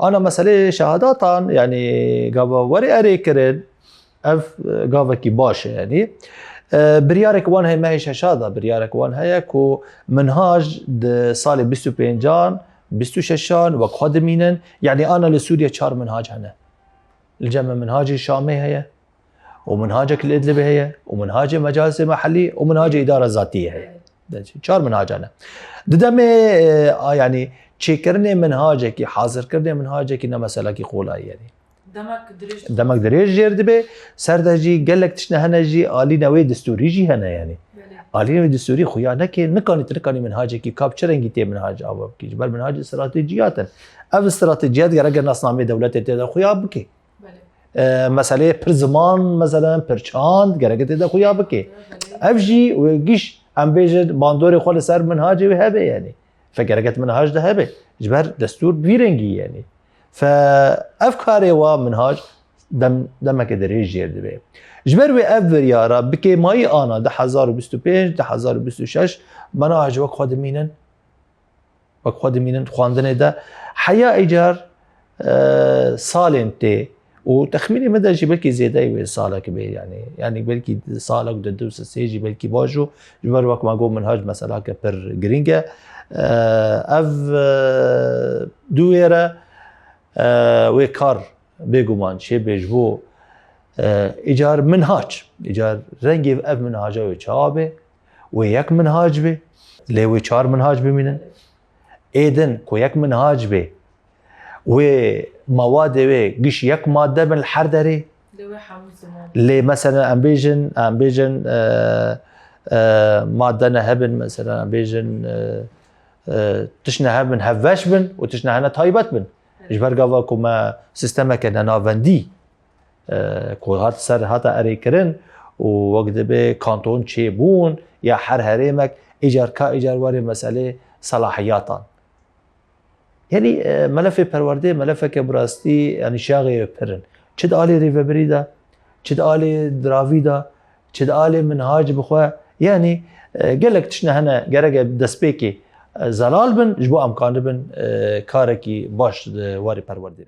أنا مسألة شهاداتان يعني قابا وري أري كرد أف قابا كي باشا يعني بريارك وان هي ما هي شهادة بريارك وان هي كو منهاج صالي 25 جان 26 وقادمين يعني أنا لسوريا 4 منهاج هنا الجمع منهاج الشامي هي ومنهاجك الإدلبي هي ومنهاج مجالس محلي ومنهاج إدارة ذاتية هي 4 منهاج هنا ددمي يعني تشيكرني منهاجك حاضر كرني منهاجك إنما مسألة قولا يعني دمك دريج جير دبي سردجي قال لك تشنا هنا جي آلي نوي دستوري جي هنا يعني آلي نوي دستوري خويا نكاني منهاجك كابتشرنجي تي منهاج أو كي جبل منهاج استراتيجيات أف استراتيجيات قرق الناس نامي دولة تي خويا بكي مسألة پر زمان مثلا پر چاند قرق تي خويا بكي أفجي ويجيش ام بيجد باندوري خول سر منهاجي وهبه يعني فقرقت منهاج ده هبه جبر دستور بيرنجي يعني فافكاري ومنهاج دمك دريج جير دبي جبر وي افر يارا بكي ماي انا ده 1025 ده 1026 منهاج وك خادمين خواندنه ده حيا ايجار سالنتي وتخميني مدى جي بلكي زيادة سالة كبير يعني بلكي سالة ودوس السيجي بلكي باجو جبر وقت ما قوم منهاج مسألة كبر جرينجا اف دويرة ويكار بيجومان شي بيجبو ايجار منهاج ايجار رنجي اف منهاجه ويشابه ويك منهاج بي لي ويشار منهاج بمينن ايدن كو يك منهاج بي ومواد وي قش يك ماده من الحردري اللي مثلا امبيجن ماده نهبن مثلا امبيجن تشنا هبن هفاش بن وتشنا هنا تايبت بن جبر قاوا كما سيستما كان نافندي كو هات سر هاتا اريكرن ووقت به كانتون تشي بون يا حر هريمك ايجار واري مساله صلاحياتان يعني ملف پرورده ملف که براستی يعني شاغي پرن چد آلی ریوبری دا چد آلی دراوی دا چد آلی منهاج بخوا يعني قال لك تشنا هنا قرقة دسبيكي زلال بن جبو امكان بن كاركي باش واري پرورده